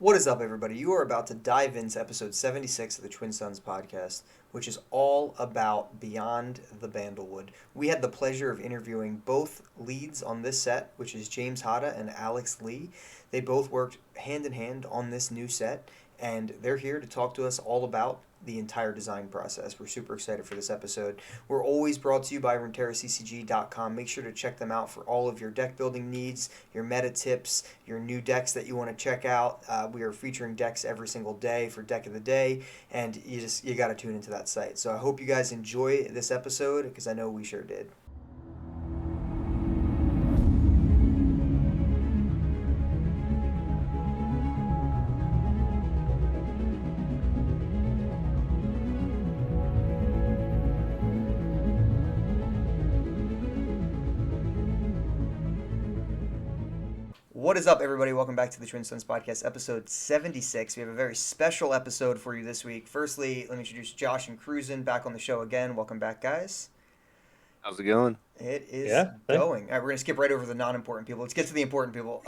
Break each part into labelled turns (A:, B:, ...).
A: What is up, everybody? You are about to dive into episode 76 of the Twin Sons podcast, which is all about Beyond the Bandlewood. We had the pleasure of interviewing both leads on this set, which is James Hata and Alexz Lee. They both worked hand in hand on this new set, and they're here to talk to us all about the entire design process. We're super excited for this episode. We're always brought to you by RuneterraCCG.com. Make sure to check them out for all of your deck building needs, your meta tips, your new decks that you want to check out. We are featuring decks every single day for Deck of the Day, and you got to tune into that site. So I hope you guys enjoy this episode because I know we sure did. What is up, everybody? Welcome back to the Twin Sons Podcast, episode 76. We have a very special episode for you this week. Firstly, let me introduce Josh and Cruisin back on the show again. Welcome back, guys.
B: How's it going?
A: It is
C: Yeah, thanks.
A: going. All right, we're going to skip right over the non-important people. Let's get to the important people.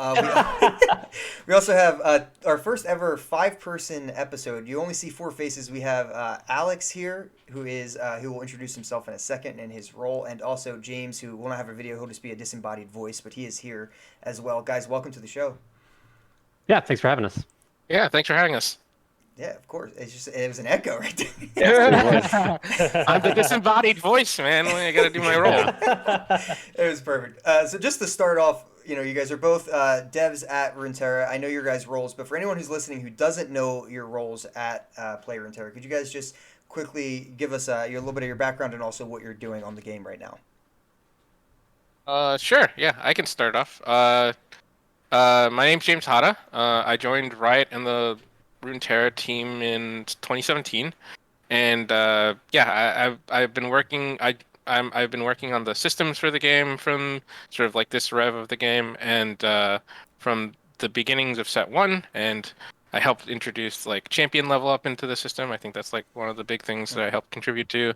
A: We also have our first ever five-person episode. You only see four faces. We have Alex here, who will introduce himself in a second and his role, and also James, who will not have a video. He'll just be a disembodied voice, but he is here as well. Guys, welcome to the show.
C: Yeah, thanks for having us.
D: Yeah, thanks for having us.
A: Yeah, of course. It was an echo right there.
D: I'm the disembodied voice, man. I gotta do my role.
A: It was perfect. So just to start off, you guys are both devs at Runeterra. I know your guys' roles, but for anyone who's listening who doesn't know your roles at Play Runeterra, could you guys just quickly give us a little bit of your background and also what you're doing on the game right now?
D: Sure. Yeah, I can start off. My name's James Hata. I joined Riot and the Runeterra team in 2017, and I've been working. I've been working on the systems for the game from sort of like this rev of the game, and from the beginnings of set one, and I helped introduce like champion level up into the system. I think that's like one of the big things that I helped contribute to.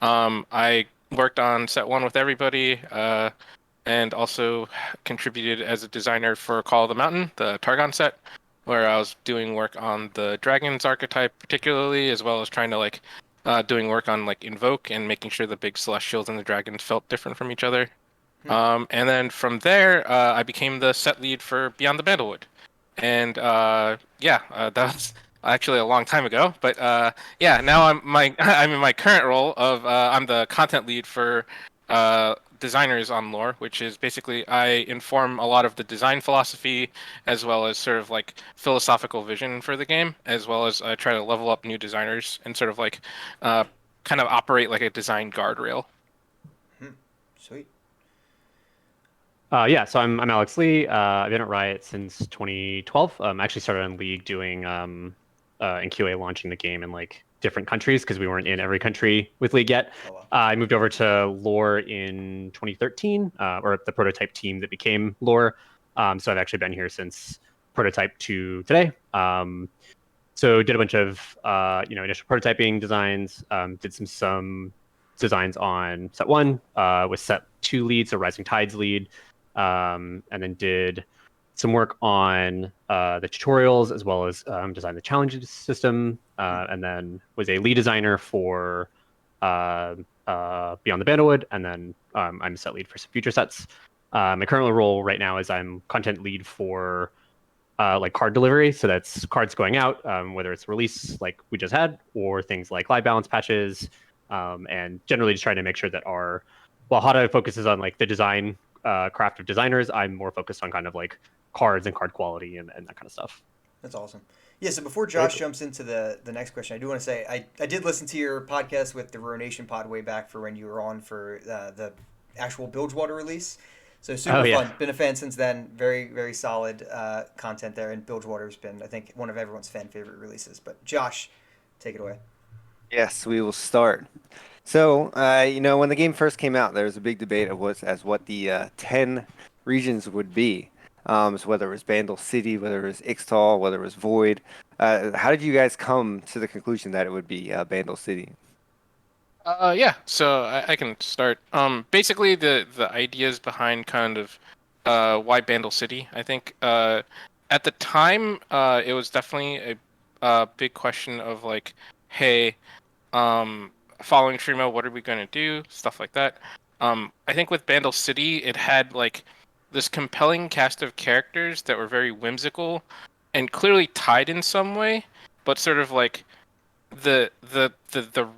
D: I worked on set one with everybody, and also contributed as a designer for Call of the Mountain, the Targon set, where I was doing work on the Dragon's archetype particularly, as well as trying to like doing work on like Invoke and making sure the big Celestials and the Dragons felt different from each other. And then from there, I became the set lead for Beyond the Bandlewood. And that was actually a long time ago. But now I'm in my current role of I'm the content lead for designers on lore, which is basically I inform a lot of the design philosophy as well as sort of like philosophical vision for the game, as well as try to level up new designers and sort of like kind of operate like a design guardrail.
A: Sweet.
C: So I'm Alexz Lee. I've been at Riot since 2012. Actually started in League doing in QA launching the game in like different countries because we weren't in every country with League yet.
A: Oh, wow.
C: I moved over to Lore in 2013, or the prototype team that became Lore. So I've actually been here since prototype to today. So did a bunch of initial prototyping designs. Did some designs on set one, with set two lead, so Rising Tides lead, and then did some work on the tutorials as well as design the challenge system, and then was a lead designer for Beyond the Bandlewood, and then I'm a set lead for some future sets. My current role right now is I'm content lead for like card delivery, so that's cards going out, whether it's release like we just had, or things like live balance patches, and generally just trying to make sure that while Hata focuses on like the design craft of designers, I'm more focused on kind of like cards and card quality and that kind of stuff.
A: That's awesome. Yeah, so before Josh jumps into the next question, I do want to say I did listen to your podcast with the Ruination Pod way back for when you were on for the actual Bilgewater release. So super fun. Been a fan since then. Very, very solid content there. And Bilgewater's been, I think, one of everyone's fan favorite releases. But Josh, take it away.
B: Yes, we will start. So, when the game first came out, there was a big debate of what the 10 regions would be. So whether it was Bandle City, whether it was Ixtal, whether it was Void. How did you guys come to the conclusion that it would be Bandle City?
D: So I can start. Basically, the ideas behind kind of why Bandle City, I think. at the time, it was definitely a big question of like, hey, following Trimo, what are we going to do? Stuff like that. I think with Bandle City, it had like this compelling cast of characters that were very whimsical and clearly tied in some way, but sort of like the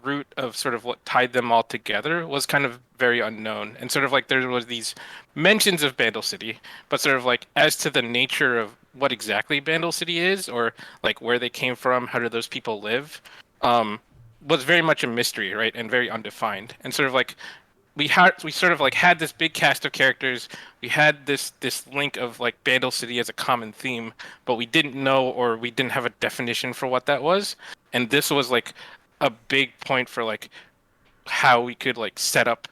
D: root of sort of what tied them all together was kind of very unknown, and sort of like there was these mentions of Bandle City, but sort of like as to the nature of what exactly Bandle City is, or like where they came from, how do those people live, um, was very much a mystery, right, and very undefined, and sort of like we sort of like had this big cast of characters. We had this link of like Bandle City as a common theme, but we didn't know, or we didn't have a definition for what that was. And this was like a big point for like how we could like set up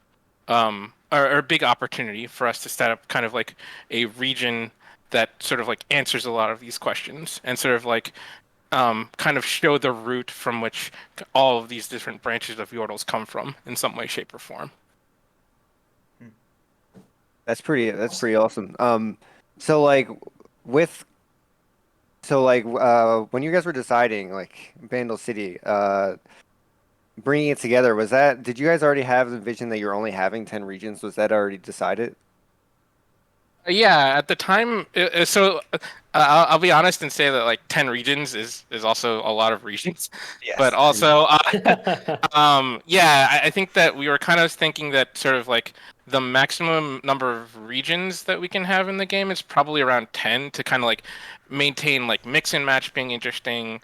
D: or a big opportunity for us to set up kind of like a region that sort of like answers a lot of these questions, and sort of like kind of show the root from which all of these different branches of Yordles come from in some way, shape, or form.
B: That's pretty awesome. So like with when you guys were deciding like Bandle City, bringing it together, did you guys already have the vision that you're only having 10 regions? Was that already decided?
D: Yeah, at the time, I'll be honest and say that like 10 regions is also a lot of regions.
B: Yes.
D: But also, yeah, I think that we were kind of thinking that sort of like the maximum number of regions that we can have in the game is probably around 10 to kind of like maintain like mix and match being interesting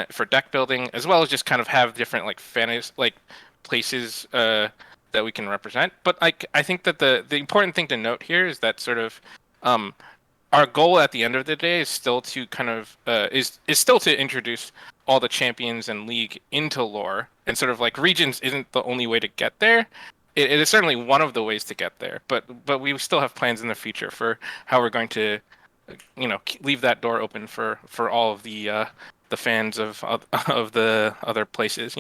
D: for deck building, as well as just kind of have different like fantasy like places that we can represent. But like I think that the important thing to note here is that sort of our goal at the end of the day is still to kind of is still to introduce all the champions and league into lore, and sort of like regions isn't the only way to get there. It is certainly one of the ways to get there, but we still have plans in the future for how we're going to, leave that door open for all of the fans of the other places,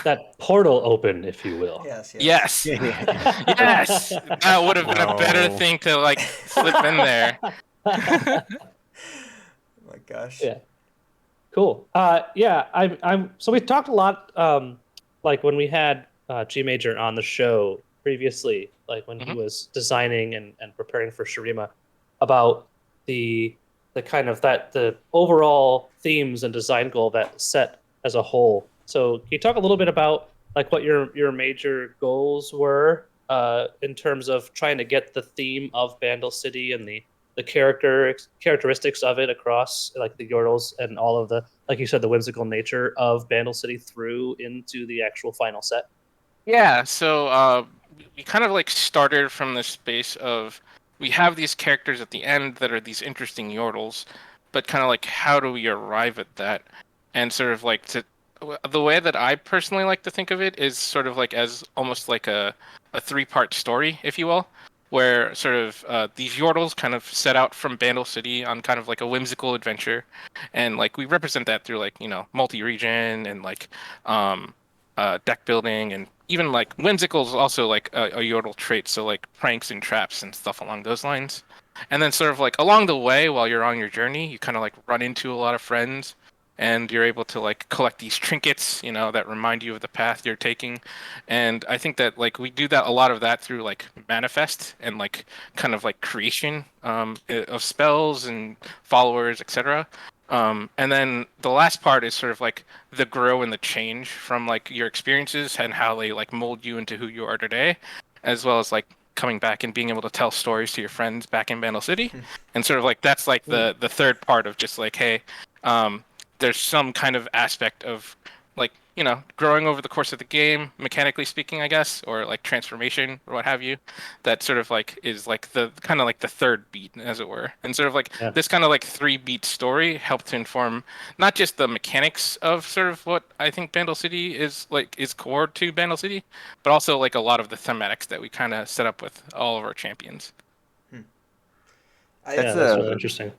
E: That portal open, if you will.
A: Yes.
D: Yes. Yes. That would have been a better
C: No.
D: thing to like slip in there.
A: Oh my gosh.
E: Yeah. Cool. Yeah, I'm so we talked a lot like when we had G Major on the show previously, like when he was designing and preparing for Shurima, about the kind of the overall themes and design goal that set as a whole. So can you talk a little bit about like what your major goals were in terms of trying to get the theme of Bandle City and the characteristics of it across like the Yordles and all of the, like you said, the whimsical nature of Bandle City through into the actual final set?
D: Yeah, so we kind of like started from the space of we have these characters at the end that are these interesting Yordles, but kind of like how do we arrive at that? And sort of like the way that I personally like to think of it is sort of like as almost like a three-part story, if you will, where sort of these Yordles kind of set out from Bandle City on kind of like a whimsical adventure, and like we represent that through like multi-region and like deck building, and even like whimsical is also like a Yordle trait, so like pranks and traps and stuff along those lines. And then sort of like along the way while you're on your journey, you kind of like run into a lot of friends, and you're able to like collect these trinkets, that remind you of the path you're taking. And I think that like we do that a lot of that through like manifest and like kind of like creation of spells and followers, etc. And then the last part is sort of like the grow and the change from like your experiences and how they like mold you into who you are today, as well as like coming back and being able to tell stories to your friends back in Bandle City. And sort of like that's like the third part of just like, hey, there's some kind of aspect of like growing over the course of the game, mechanically speaking, I guess, or like transformation or what have you, that sort of like is like the kind of like the third beat, as it were. And sort of like this kind of like 3-beat story helped to inform not just the mechanics of sort of what I think Bandle City is core to Bandle City, but also like a lot of the thematics that we kind of set up with all of our champions.
E: That's really interesting.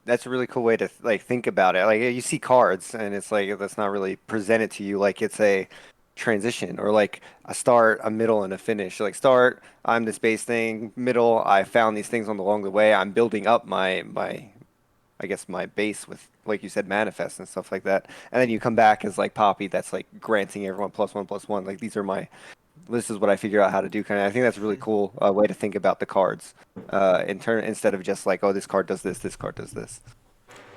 B: That's a really cool way to like think about it. Like you see cards and it's like that's not really presented to you like it's a transition or like a start, a middle, and a finish. Like start, I'm this base thing. Middle, I found these things along the way. I'm building up my I guess, my base with, like you said, manifest and stuff like that. And then you come back as like Poppy, that's like granting everyone +1/+1. Like these are my, this is what I figure out how to do. Kind of, I think that's a really cool way to think about the cards. Instead of just like, oh, this card does this card does this.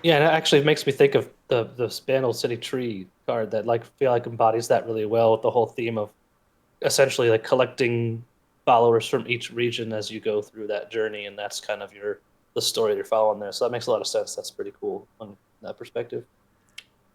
E: Yeah, and it actually makes me think of the Bandle City tree card that like feel like embodies that really well with the whole theme of essentially like collecting followers from each region as you go through that journey, and that's kind of the story you're following there. So that makes a lot of sense. That's pretty cool on that perspective.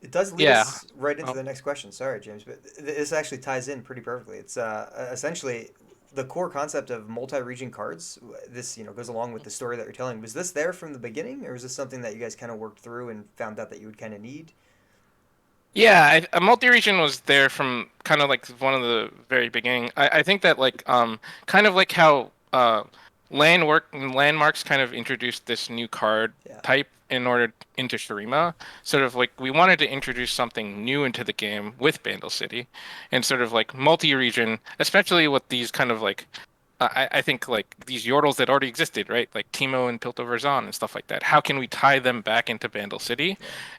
A: It does lead us right into the next question. Sorry, James, but this actually ties in pretty perfectly. It's essentially the core concept of multi-region cards. This goes along with the story that you're telling. Was this there from the beginning, or was this something that you guys kind of worked through and found out that you would kind of need?
D: Yeah, a multi-region was there from kind of like one of the very beginning. I think that like kind of like how landmarks kind of introduced this new card type in order into Shurima. Sort of like we wanted to introduce something new into the game with Bandle City, and sort of like multi-region, especially with these kind of like I think like these yordles that already existed, right? Like Teemo and Piltover Zahn and stuff like that. How can we tie them back into Bandle City?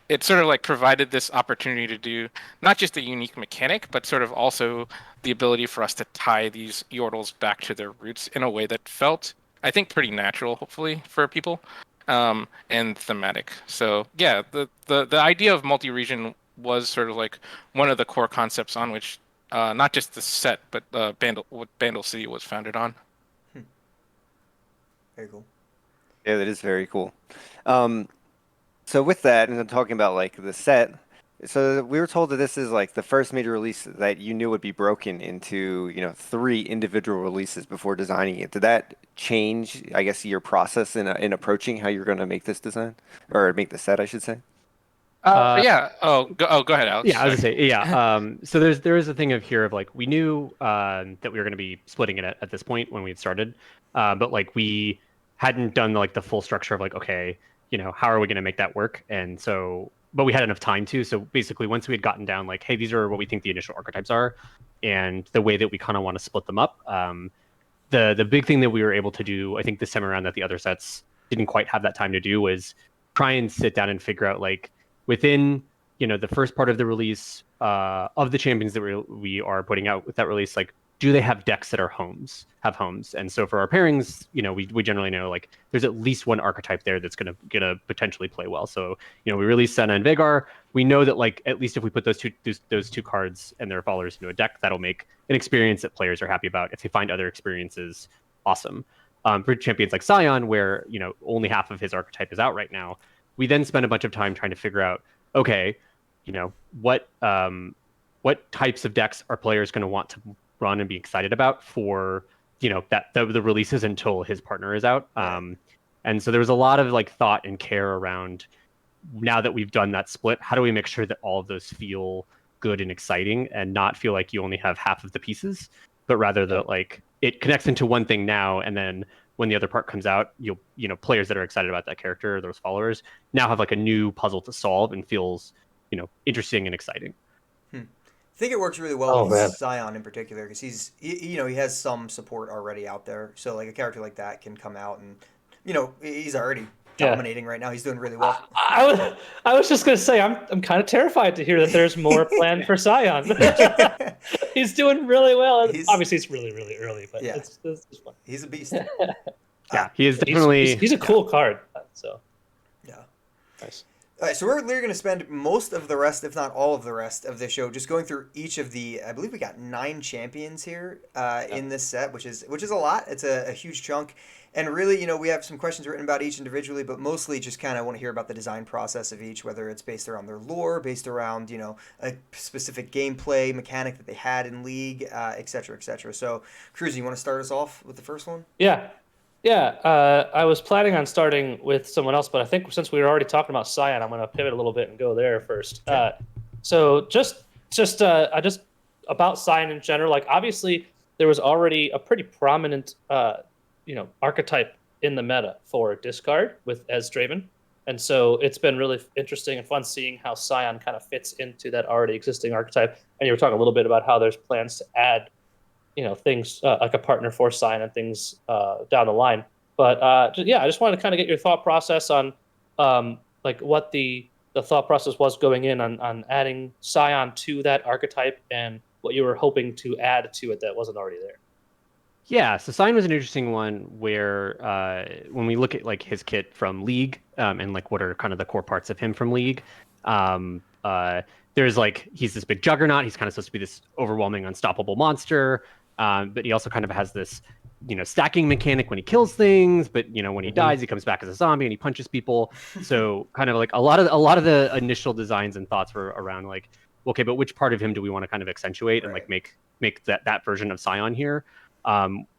D: It sort of like provided this opportunity to do not just a unique mechanic, but sort of also the ability for us to tie these yordles back to their roots in a way that felt, I think, pretty natural, hopefully, for people, and thematic. So yeah, the idea of multi-region was sort of like one of the core concepts on which not just the set, but what Bandle City was founded on.
A: Very cool.
B: Yeah, that is very cool. So with that, and then talking about like the set, so we were told that this is like the first major release that you knew would be broken into, 3 individual releases before designing it. Did that change, I guess, your process in approaching how you're going to make this design, or make the set, I should say?
D: Yeah. Go ahead, Alex.
C: Yeah, I was gonna say, yeah. So there is a thing of like we knew that we were going to be splitting it at this point when we had started, but like we hadn't done like the full structure of like, okay, how are we going to make that work? And so, but we had enough time to. So basically, once we had gotten down like, hey, these are what we think the initial archetypes are, and the way that we kind of want to split them up. The big thing that we were able to do, I think, this time around that the other sets didn't quite have that time to do, was try and sit down and figure out like, within the first part of the release of the champions that we are putting out with that release, like, do they have decks that have homes? And so for our pairings, we generally know like there's at least one archetype there that's gonna potentially play well. So we release Senna and Veigar. We know that like at least if we put those two cards and their followers into a deck, that'll make an experience that players are happy about. If they find other experiences, awesome. For champions like Sion, where only half of his archetype is out right now, we then spend a bunch of time trying to figure out, okay, what types of decks are players going to want to run and be excited about for the releases until his partner is out. And so there was a lot of like thought and care around, now that we've done that split, how do we make sure that all of those feel good and exciting and not feel like you only have half of the pieces, but rather that like it connects into one thing now, and then when the other part comes out, players that are excited about that character, those followers, now have like a new puzzle to solve and feels, interesting and exciting.
A: I think it works really well with Sion in particular, because he has some support already out there. So like a character like that can come out and, he's already dominating right now. He's doing really well.
E: I was just gonna say I'm kind of terrified to hear that there's more planned for Sion. He's doing really well. Obviously, it's really really early, but it's fun.
A: He's a beast.
C: Yeah, he is definitely.
E: He's a cool card. So nice.
A: All right, so we're literally going to spend most of the rest, if not all of the rest of the show, just going through each of the. I believe we got 9 champions here in this set, which is a lot. It's a huge chunk, and really, we have some questions written about each individually, but mostly just kind of want to hear about the design process of each, whether it's based around their lore, based around a specific gameplay mechanic that they had in League, et cetera, et cetera. So, Cruzy, you want to start us off with the first one?
E: Yeah. I was planning on starting with someone else, but I think since we were already talking about Sion, I'm going to pivot a little bit and go there first. So just about Sion in general, like obviously there was already a pretty prominent, archetype in the meta for discard as Draven, and so it's been really interesting and fun seeing how Sion kind of fits into that already existing archetype. And you were talking a little bit about how there's plans to add things like a partner for Sion and things down the line. But I just wanted to kind of get your thought process on like what the thought process was going in on adding Sion to that archetype, and what you were hoping to add to it that wasn't already there.
C: Yeah, so Sion was an interesting one where when we look at like his kit from League and like what are kind of the core parts of him from League, there's like he's this big juggernaut. He's kind of supposed to be this overwhelming, unstoppable monster, but he also kind of has this stacking mechanic when he kills things. But when he dies, he comes back as a zombie and he punches people. So kind of like a lot of the initial designs and thoughts were around like, okay, but which part of him do we want to kind of accentuate and like make that version of Sion here?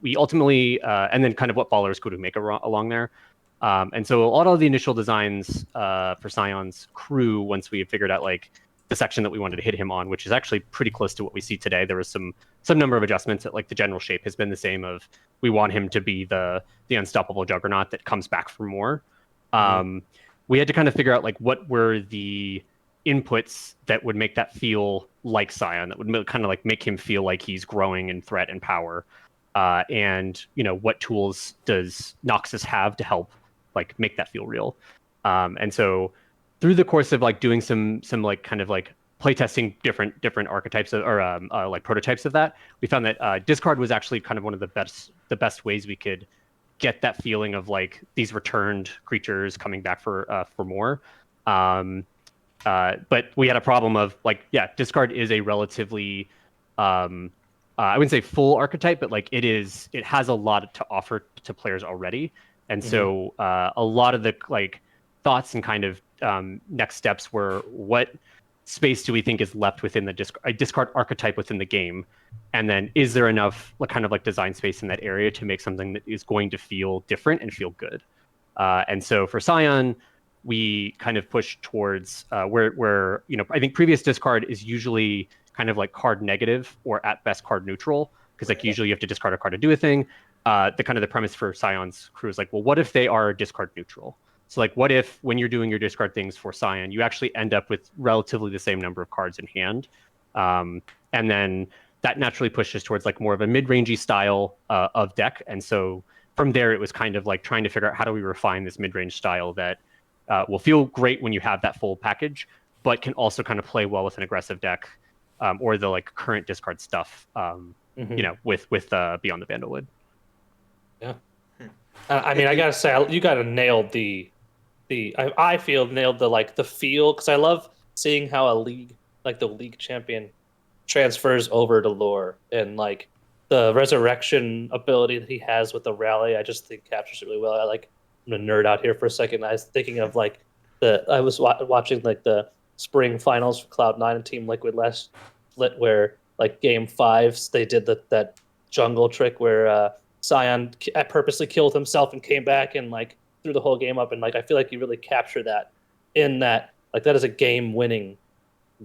C: We ultimately, and then kind of what followers could we make along there. And so a lot of the initial designs for Sion's crew, once we had figured out like the section that we wanted to hit him on, which is actually pretty close to what we see today. There was some number of adjustments that like the general shape has been the same of we want him to be the unstoppable juggernaut that comes back for more. We had to kind of figure out like what were the inputs that would make that feel like Sion, that would kind of like make him feel like he's growing in threat and power. And what tools does Noxus have to help like make that feel real? And so through the course of like doing some like kind of like playtesting different archetypes or like prototypes of that, we found that discard was actually kind of one of the best ways we could get that feeling of like these returned creatures coming back for more. But we had a problem of like, discard is a relatively I wouldn't say full archetype, but like it has a lot to offer to players already. And so a lot of the like thoughts and kind of next steps were what space do we think is left within the discard archetype within the game? And then is there enough like kind of like design space in that area to make something that is going to feel different and feel good? And so for Sion, we kind of pushed towards where I think previous discard is usually kind of like card negative or at best card neutral, because like usually you have to discard a card to do a thing. The premise for Sion's crew is like, well, what if they are discard neutral? So like, what if when you're doing your discard things for Sion, you actually end up with relatively the same number of cards in hand, and then that naturally pushes towards like more of a mid-rangey style of deck. And so from there, it was kind of like trying to figure out how do we refine this mid-range style that will feel great when you have that full package, but can also kind of play well with an aggressive deck. Or the like current discard stuff, with Beyond the Bandlewood.
E: Yeah, I mean, I gotta say, you gotta nailed I feel nailed the feel, because I love seeing how the league champion transfers over to lore, and like the resurrection ability that he has with the rally. I just think captures it really well. I'm gonna nerd out here for a second. I was thinking of like I was watching like the spring finals for Cloud9 and Team Liquid last split, where like game 5 they did that jungle trick where Sion purposely killed himself and came back and like threw the whole game up, and like I feel like you really capture that in that, like that is a game winning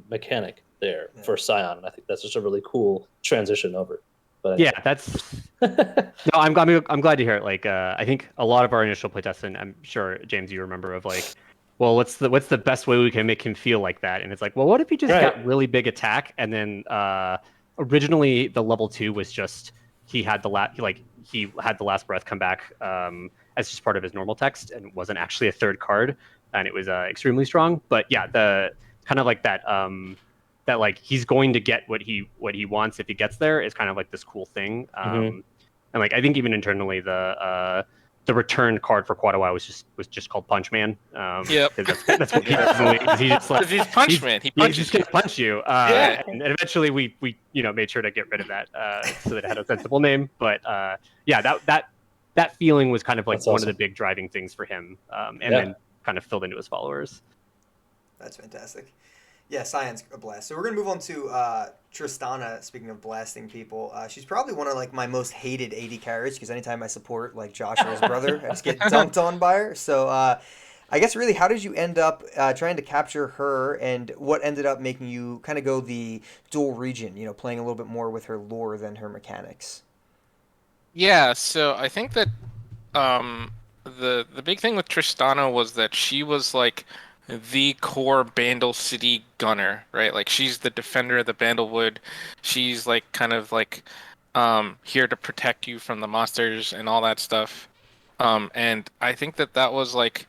E: mechanic there for Sion, and I think that's just a really cool transition over. But
C: that's no, I'm glad to hear it. Like I think a lot of our initial playtests, and I'm sure James you remember, of like, well, what's the best way we can make him feel like that? And it's like, well, what if he just got really big attack, and then originally the level 2 was just he had the last breath come back as just part of his normal text, and wasn't actually a third card, and it was extremely strong. But yeah, the kind of like that that like he's going to get what he wants if he gets there is kind of like this cool thing. And like I think even internally the return card for quite a while was just called Punch Man.
D: Yep.
C: That's what he does. He just like
D: he's Punch Man. He punches.
C: He's just gonna punch you. And eventually we made sure to get rid of that so that it had a sensible name. But that feeling was kind of like one of the big driving things for him, and then kind of filled into his followers.
A: That's fantastic. Yeah, Sion's a blast. So we're gonna move on to Tristana. Speaking of blasting people, she's probably one of like my most hated AD carries, because anytime I support like Josh or his brother, I just get dunked on by her. So I guess really, how did you end up trying to capture her, and what ended up making you kind of go the dual region? Playing a little bit more with her lore than her mechanics.
D: Yeah, so I think that the big thing with Tristana was that she was like the core Bandle City gunner, right? Like she's the defender of the Bandlewood. She's like kind of like here to protect you from the monsters and all that stuff. And I think that was like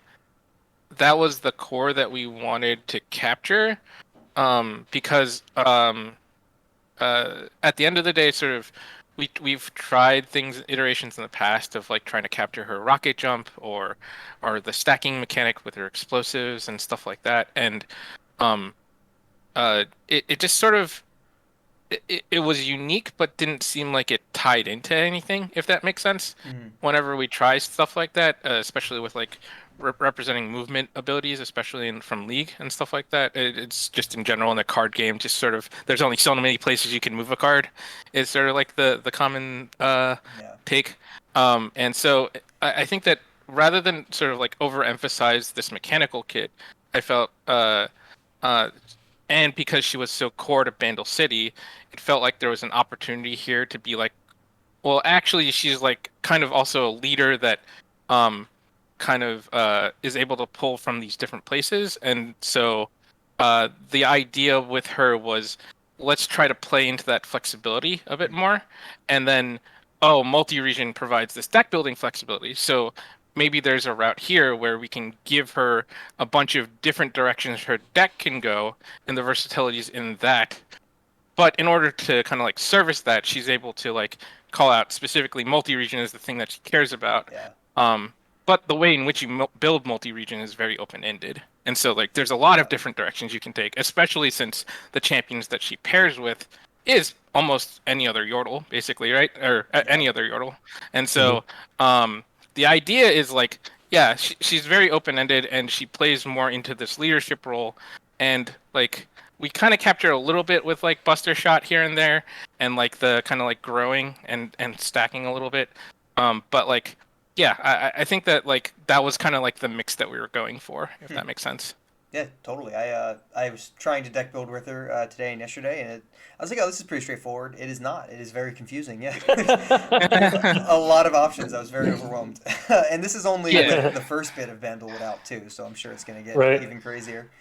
D: that was the core that we wanted to capture, because at the end of the day, sort of, we've tried iterations in the past of like trying to capture her rocket jump or the stacking mechanic with her explosives and stuff like that, and it just sort of it was unique, but didn't seem like it tied into anything, if that makes sense. Whenever we try stuff like that, especially with like representing movement abilities, especially from League and stuff like that, it's just in general in a card game, just sort of there's only so many places you can move a card. Is sort of like the common take. And so I think that rather than sort of like overemphasize this mechanical kit, I felt and because she was so core to Bandle City, it felt like there was an opportunity here to be like, well, actually, she's like kind of also a leader that kind of is able to pull from these different places. And so the idea with her was, let's try to play into that flexibility a bit more. And then, multi-region provides this deck building flexibility. So maybe there's a route here where we can give her a bunch of different directions her deck can go and the versatilities in that. But in order to kind of like service that, she's able to like call out specifically multi-region as the thing that she cares about.
A: Yeah.
D: But the way in which you build multi-region is very open-ended. And so like there's a lot of different directions you can take, especially since the champions that she pairs with is almost any other Yordle, basically, right? Or any other Yordle. And so the idea is like, yeah, she's very open-ended and she plays more into this leadership role. And like we kind of capture a little bit with like Buster Shot here and there and like the kind of like growing and stacking a little bit. But like, yeah, I think that like that was kind of like the mix that we were going for, if that makes sense.
A: Yeah, totally. I was trying to deck build with her today and yesterday, and I was like, oh, this is pretty straightforward. It is not. It is very confusing. Yeah, a lot of options. I was very overwhelmed, and this is only like, the first bit of Bandlewood out too, so I'm sure it's gonna get even crazier.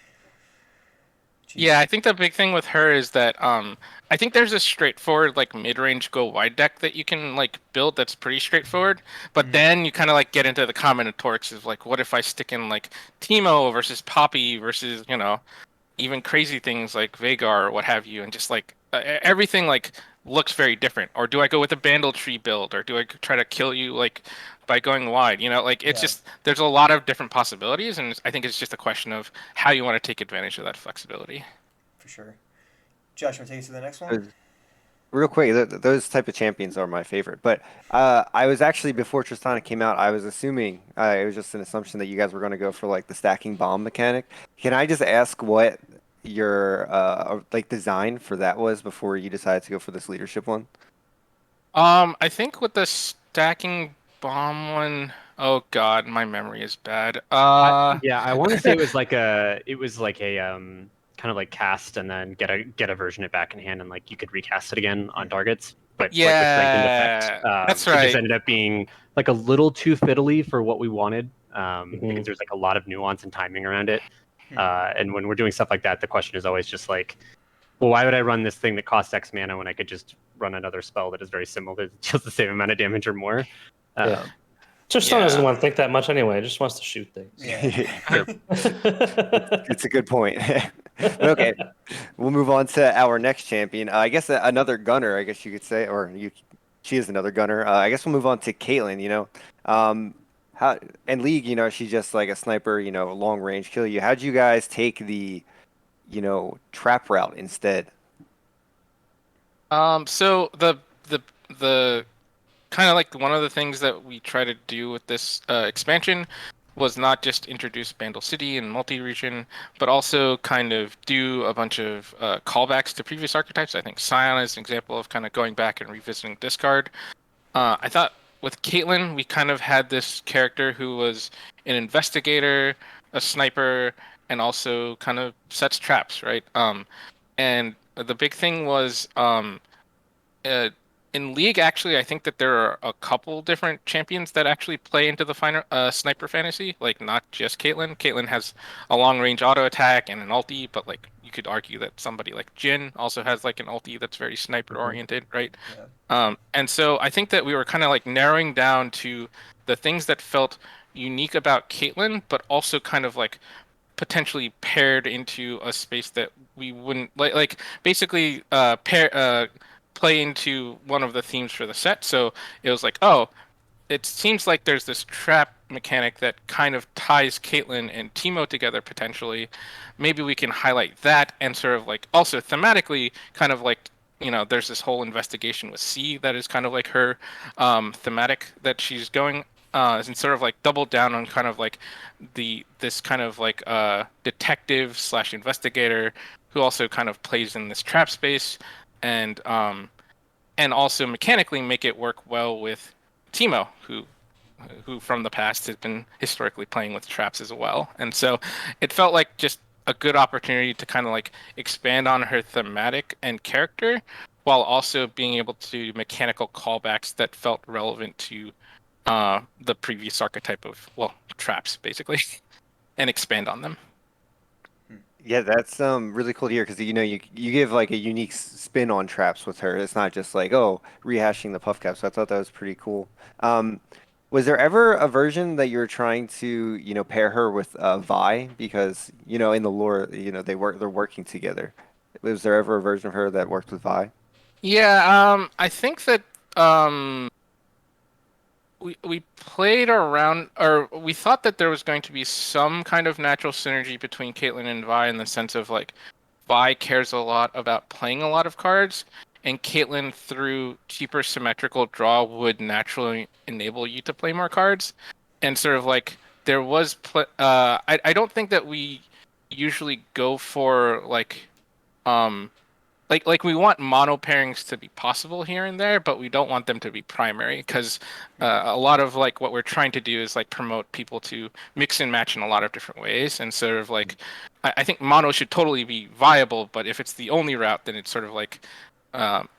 A: Jeez.
D: Yeah, I think the big thing with her is that I think there's a straightforward like mid-range go wide deck that you can like build that's pretty straightforward, but then you kind of like get into the combinatorics of like, what if I stick in like Teemo versus Poppy versus, you know, even crazy things like Veigar or what have you, and just like everything like looks very different. Or do I go with a Bandle tree build, or do I try to kill you like by going wide? You know, like it's just there's a lot of different possibilities, and I think it's just a question of how you want to take advantage of that flexibility.
A: For sure. Josh, want to take us to the next one?
B: Real quick, those type of champions are my favorite. But I was actually, before Tristana came out, I was assuming, it was just an assumption that you guys were going to go for like the stacking bomb mechanic. Can I just ask what your like design for that was before you decided to go for this leadership one?
D: I think with the stacking bomb one, oh god, my memory is bad.
C: Yeah, I want to say it was like a kind of like cast and then get a version of it back in hand, and like you could recast it again on targets. But
D: yeah,
C: like the strengthened effect,
D: that's
C: It
D: right.
C: just ended up being like a little too fiddly for what we wanted, because there's like a lot of nuance and timing around it. And when we're doing stuff like that, the question is always just like, well, why would I run this thing that costs X mana when I could just run another spell that is very similar, that deals the same amount of damage or more?
E: Tristana doesn't want to think that much anyway. Just wants to shoot things.
A: Yeah.
B: It's a good point. Okay, we'll move on to our next champion. I guess another gunner, I guess you could say, she is another gunner. I guess we'll move on to Caitlyn. You know, how in League, you know, she's just like a sniper. You know, long range kill you. How'd you guys take the, you know, trap route instead?
D: So the kind of like one of the things that we try to do with this expansion was not just introduce Bandle City and multi-region, but also kind of do a bunch of callbacks to previous archetypes. I think Sion is an example of kind of going back and revisiting discard. I thought with Caitlyn, we kind of had this character who was an investigator, a sniper, and also kind of sets traps, right? And the big thing was in League, actually, I think that there are a couple different champions that actually play into the final sniper fantasy, like not just Caitlyn. Caitlyn has a long-range auto attack and an ulti, but like you could argue that somebody like Jhin also has like an ulti that's very sniper-oriented, right?
A: Yeah.
D: And so I think that we were kind of like narrowing down to the things that felt unique about Caitlyn, but also kind of like potentially paired into a space that we wouldn't like basically play into one of the themes for the set. So it was like, oh, it seems like there's this trap mechanic that kind of ties Caitlyn and Teemo together potentially. Maybe we can highlight that and sort of like also thematically kind of like, there's this whole investigation with C that is kind of like her thematic that she's going and sort of like double down on kind of like this kind of like detective slash investigator who also kind of plays in this trap space and also mechanically make it work well with Teemo, who from the past has been historically playing with traps as well. And so it felt like just a good opportunity to kind of like expand on her thematic and character while also being able to do mechanical callbacks that felt relevant to the previous archetype of, well, traps, basically, and expand on them.
B: Yeah, that's really cool to hear because you give like a unique spin on traps with her. It's not just like, oh, rehashing the puff cap. So I thought that was pretty cool. Was there ever a version that you were trying to pair her with Vi because in the lore they're working together. Was there ever a version of her that worked with Vi?
D: Yeah, I think that we played around, or we thought that there was going to be some kind of natural synergy between Caitlyn and Vi in the sense of like Vi cares a lot about playing a lot of cards, and Caitlyn through cheaper symmetrical draw would naturally enable you to play more cards, and sort of like there was I don't think that we usually go for um like we want mono pairings to be possible here and there, but we don't want them to be primary because a lot of like what we're trying to do is like promote people to mix and match in a lot of different ways, and sort of like I think mono should totally be viable, but if it's the only route, then it's sort of like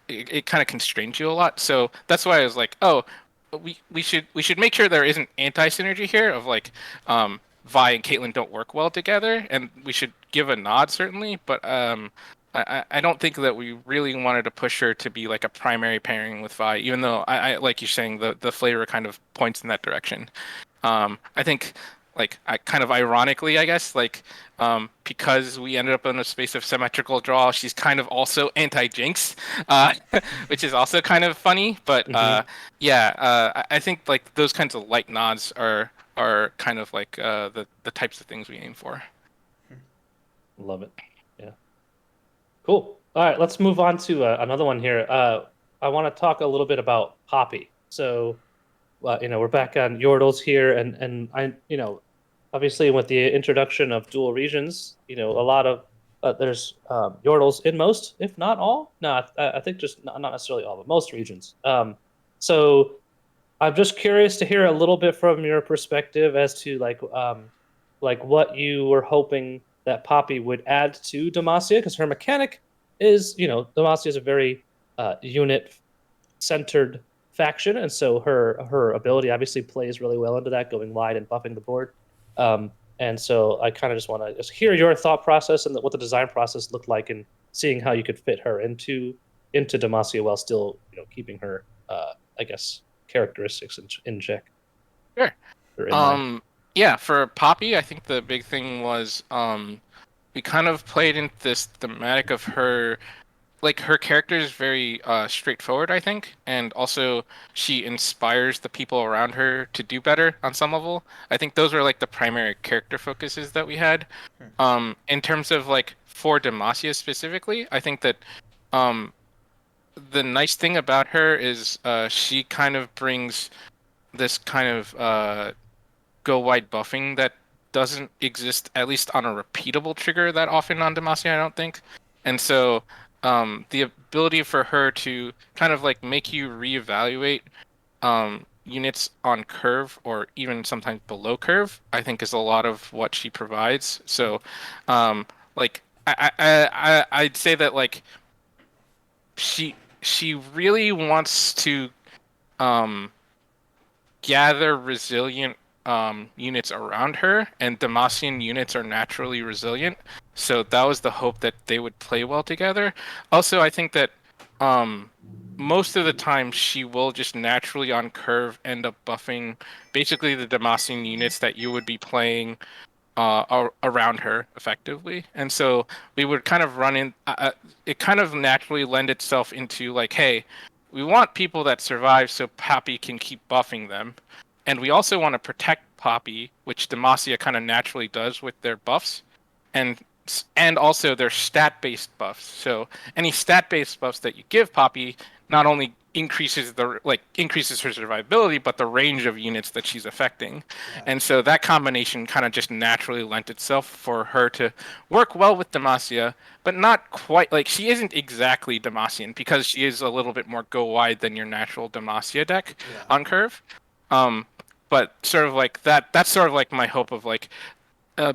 D: it kind of constrains you a lot. So that's why I was like, oh, we should make sure there isn't anti synergy here of like Vi and Caitlyn don't work well together, and we should give a nod certainly, but I don't think that we really wanted to push her to be like a primary pairing with Vi, even though I like you're saying the flavor kind of points in that direction. I think like I kind of ironically, I guess, like because we ended up in a space of symmetrical draw, she's kind of also anti-Jinx, which is also kind of funny. But I think like those kinds of light nods are kind of like the types of things we aim for.
E: Love it. Yeah. Cool. All right, let's move on to another one here. I want to talk a little bit about Poppy. So, we're back on Yordles here, and I, obviously with the introduction of dual regions, a lot of there's Yordles in most, if not all. No, I think just not necessarily all, but most regions. So, I'm just curious to hear a little bit from your perspective as to like what you were hoping that Poppy would add to Demacia, because her mechanic is, Demacia is a very unit-centered faction, and so her ability obviously plays really well into that, going wide and buffing the board. And so I kind of just want to just hear your thought process and what the design process looked like, and seeing how you could fit her into Demacia while still, keeping her, I guess, characteristics in check.
D: Sure. Yeah, for Poppy, I think the big thing was we kind of played into this thematic of her, like her character is very straightforward, I think, and also she inspires the people around her to do better on some level. I think those were like the primary character focuses that we had. In terms of like for Demacia specifically, I think that the nice thing about her is she kind of brings this kind of go wide buffing that doesn't exist, at least on a repeatable trigger, that often on Demacia, I don't think. And so the ability for her to kind of like make you reevaluate units on curve or even sometimes below curve, I think is a lot of what she provides. So like I'd say that like she really wants to gather resilient units around her, and Demacian units are naturally resilient. So that was the hope that they would play well together. Also, I think that most of the time she will just naturally on curve end up buffing basically the Demacian units that you would be playing around her effectively. And so we would kind of run in, it kind of naturally lend itself into like, hey, we want people that survive so Poppy can keep buffing them. And we also want to protect Poppy, which Demacia kind of naturally does with their buffs. And also their stat-based buffs. So any stat-based buffs that you give Poppy not only increases her survivability, but the range of units that she's affecting.
A: Yeah.
D: And so that combination kind of just naturally lent itself for her to work well with Demacia, but not quite like she isn't exactly Demacian because she is a little bit more go wide than your natural Demacia deck on curve. But sort of like that's sort of like my hope of like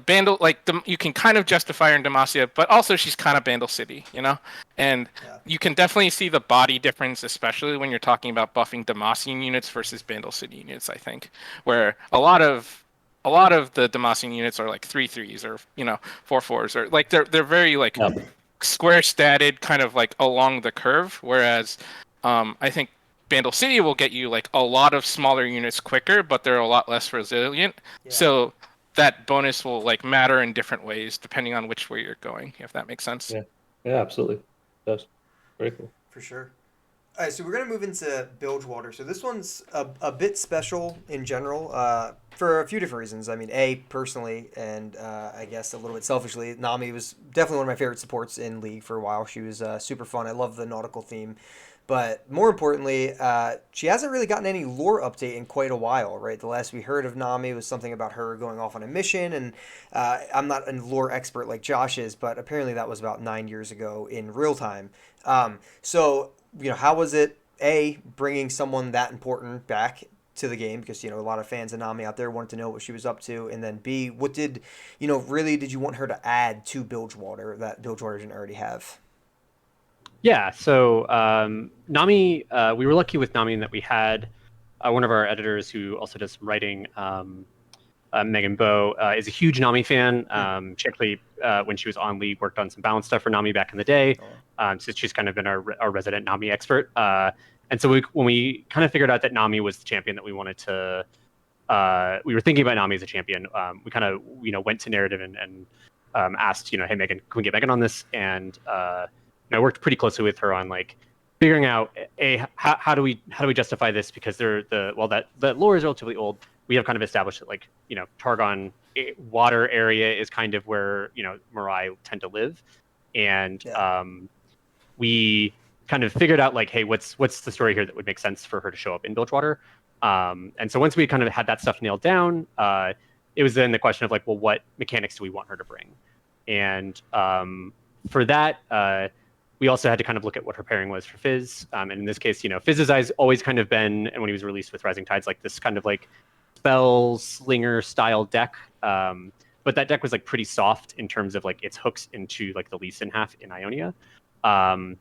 D: Bandle, like you can kind of justify her in Demacia, but also she's kind of Bandle City, you know, and you can definitely see the body difference, especially when you're talking about buffing Demacian units versus Bandle City units. I think where a lot of the Demacian units are like 3/3s or 4/4s or like they're very like square statted, kind of like along the curve, whereas I think Bandle City will get you like a lot of smaller units quicker, but they're a lot less resilient.
A: Yeah.
D: So that bonus will like matter in different ways depending on which way you're going, if that makes sense.
E: Yeah, absolutely. It does. Very cool.
A: For sure. All right, so we're going to move into Bilgewater. So this one's a bit special in general for a few different reasons. I mean, personally, and I guess a little bit selfishly, Nami was definitely one of my favorite supports in League for a while. She was super fun. I love the nautical theme. But more importantly, she hasn't really gotten any lore update in quite a while, right? The last we heard of Nami was something about her going off on a mission, and I'm not a lore expert like Josh is, but apparently that was about 9 years ago in real time. So, how was it, A, bringing someone that important back to the game? Because, a lot of fans of Nami out there wanted to know what she was up to. And then B, what did you want her to add to Bilgewater that Bilgewater didn't already have?
C: Yeah, so Nami, we were lucky with Nami in that we had one of our editors who also does some writing, Megan Bow, is a huge Nami fan. She actually, when she was on League, worked on some balance stuff for Nami back in the day. So she's kind of been our resident Nami expert. And so when we kind of figured out that Nami was the champion that we wanted to, we were thinking about Nami as a champion. We kind of went to narrative and asked, hey Megan, can we get Megan on this? And I worked pretty closely with her on like figuring out how do we justify this, because that lore is relatively old. We have kind of established that like Targon water area is kind of where Mirai tend to live, and we kind of figured out like, hey, what's the story here that would make sense for her to show up in Bilgewater. And so once we kind of had that stuff nailed down, it was then the question of like, well, what mechanics do we want her to bring? And for that, we also had to kind of look at what her pairing was for Fizz. And in this case, Fizz's eyes always kind of been, and when he was released with Rising Tides, like this kind of like spell slinger style deck. But that deck was like pretty soft in terms of like its hooks into like the Lee Sin half in Ionia. And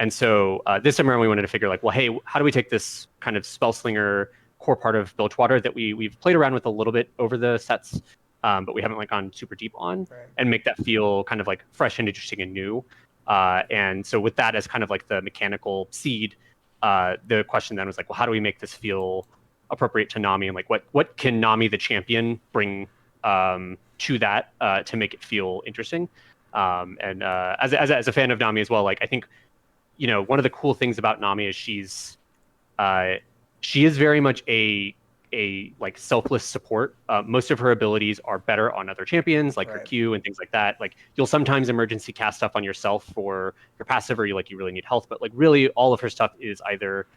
C: so this time around we wanted to figure like, well, hey, how do we take this kind of spell slinger core part of Bilgewater that we've played around with a little bit over the sets, but we haven't like gone super deep on, and make that feel kind of like fresh and interesting and new. And so with that as kind of like the mechanical seed, the question then was like, well, how do we make this feel appropriate to Nami, and like what can Nami the champion bring to that to make it feel interesting? And as a fan of Nami as well, like I think one of the cool things about Nami is she is very much a like selfless support. Most of her abilities are better on other champions, like her Q and things like that. Like you'll sometimes emergency cast stuff on yourself for your passive, or you really need health. But like really, all of her stuff is either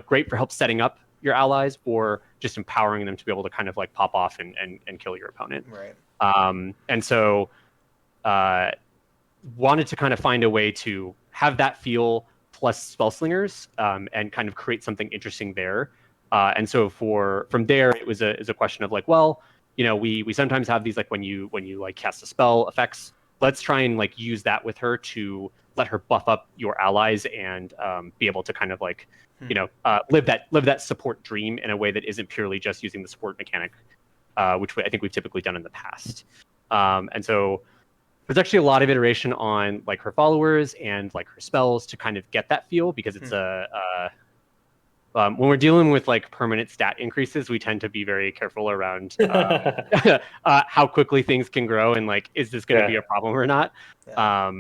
C: great for help setting up your allies, or just empowering them to be able to kind of like pop off and kill your opponent. And so wanted to kind of find a way to have that feel plus spell slingers, and kind of create something interesting there. And so from there, it was a question of like, well, we sometimes have these like when you like cast a spell effects. Let's try and like use that with her to let her buff up your allies and be able to kind of like live that support dream in a way that isn't purely just using the support mechanic, which I think we've typically done in the past. And so there's actually a lot of iteration on like her followers and like her spells to kind of get that feel, because it's when we're dealing with like permanent stat increases, we tend to be very careful around how quickly things can grow and like, is this going to be a problem or not?
A: Yeah.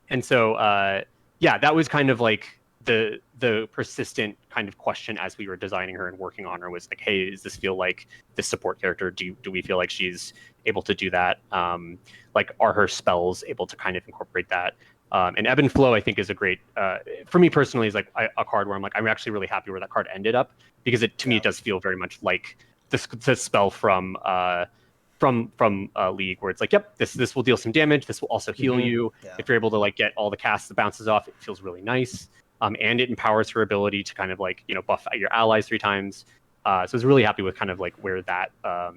C: And so, yeah, that was kind of like the persistent kind of question as we were designing her and working on her, was like, hey, does this feel like this support character? Do we feel like she's able to do that? Like, are her spells able to kind of incorporate that? And Ebb and Flow, I think, is a great, for me personally, is like a card where I'm like, I'm actually really happy where that card ended up, because to me, it does feel very much like the spell from League, where it's like, yep, this will deal some damage. This will also heal you.
A: Yeah.
C: If you're able to like get all the casts that bounces off, it feels really nice. And it empowers her ability to kind of like, buff your allies 3 times. So I was really happy with kind of like where that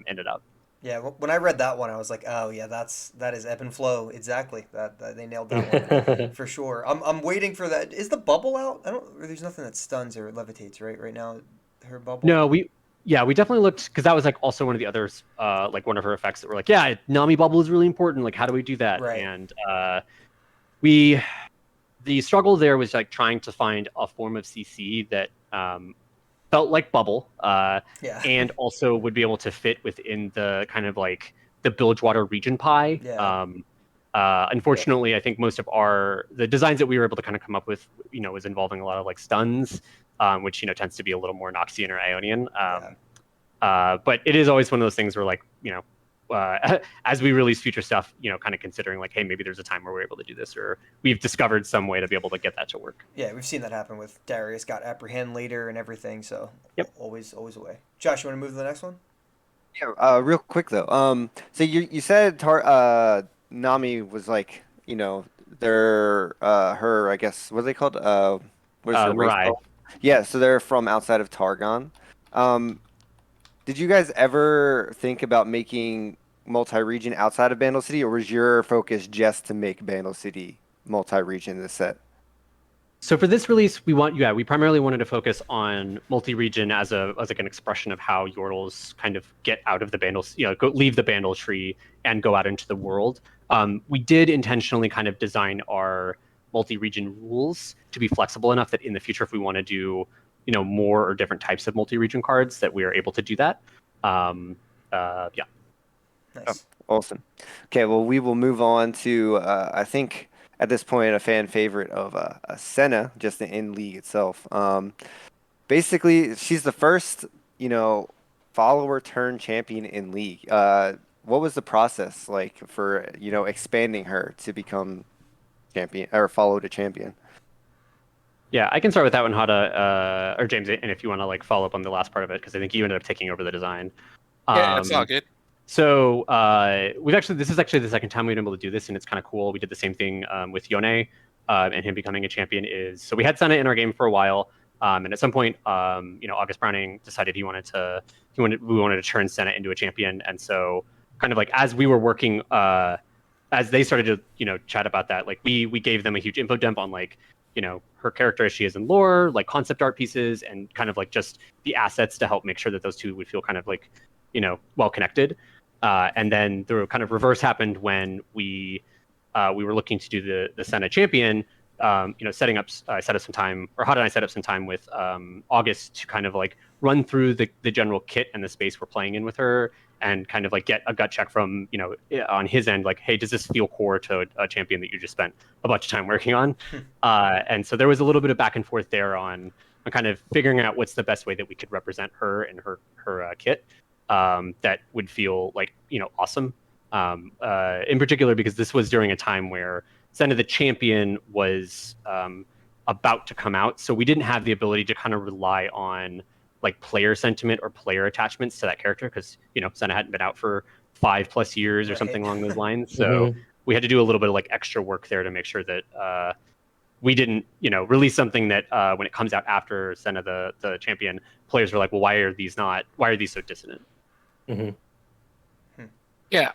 C: ended up.
A: Yeah, when I read that one, I was like, oh yeah, that is Ebb and Flow, exactly. That they nailed that one for sure. I'm waiting for that. Is the bubble out? There's nothing that stuns or levitates right now. Her bubble.
C: No, we definitely looked, because that was like also one of the others, like one of her effects that were like, yeah, Nami bubble is really important. Like, how do we do that?
A: Right.
C: And the struggle there was like trying to find a form of CC that felt like bubble, and also would be able to fit within the kind of like the Bilgewater region pie.
A: Yeah.
C: Unfortunately, I think most of the designs that we were able to kind of come up with, was involving a lot of like stuns, which tends to be a little more Noxian or Ionian. But it is always one of those things where like, as we release future stuff, kind of considering like, hey, maybe there's a time where we're able to do this, or we've discovered some way to be able to get that to work.
A: Yeah, we've seen that happen with Darius got apprehend later and everything. So
C: yep,
A: always a way. Josh, you want to move to the next one?
B: Yeah, real quick though. So you said Nami was like, they're her, I guess, what are they called? What is her race
C: Mirai.
B: called? Yeah, so they're from outside of Targon. Did you guys ever think about making multi-region outside of Bandle City, or was your focus just to make Bandle City multi-region in the set?
C: So for this release, we primarily wanted to focus on multi-region as like an expression of how Yordles kind of get out of the Bandle, leave the Bandle tree and go out into the world. We did intentionally kind of design our multi-region rules to be flexible enough that in the future, if we want to do more or different types of multi-region cards, that we are able to do that. Yeah.
A: Nice.
B: Oh, awesome. Okay, well, we will move on to I think at this point a fan favorite of Senna, just in League itself. Basically, she's the first follower turn champion in League. What was the process like for expanding her to become champion or follow to champion?
C: Yeah, I can start with that one, Hata, or James, and if you want to like follow up on the last part of it, because I think you ended up taking over the design.
D: Yeah, it's all good.
C: So this is actually the second time we've been able to do this, and it's kind of cool. We did the same thing with Yone, and him becoming a champion. So we had Senna in our game for a while, and at some point, August Browning decided we wanted to turn Senna into a champion, and so kind of like as we were working, as they started to chat about that, like we gave them a huge info dump on like her character as she is in lore, like concept art pieces, and kind of like just the assets to help make sure that those two would feel kind of like well connected. And then the kind of reverse happened when we were looking to do the Senna champion. Setting up, set up some time, or Hata and I set up some time with August to kind of like run through the general kit and the space we're playing in with her, and kind of like get a gut check from on his end, like, hey, does this feel core to a champion that you just spent a bunch of time working on? And so there was a little bit of back and forth there on kind of figuring out what's the best way that we could represent her and her kit that would feel like awesome. In particular, because this was during a time where Senna the champion was about to come out, so we didn't have the ability to kind of rely on like player sentiment or player attachments to that character, because Senna hadn't been out for 5+ years or something along those lines. So we had to do a little bit of like extra work there to make sure that we didn't release something that when it comes out after Senna the champion, players were like, well, why are these so dissonant?
D: Yeah,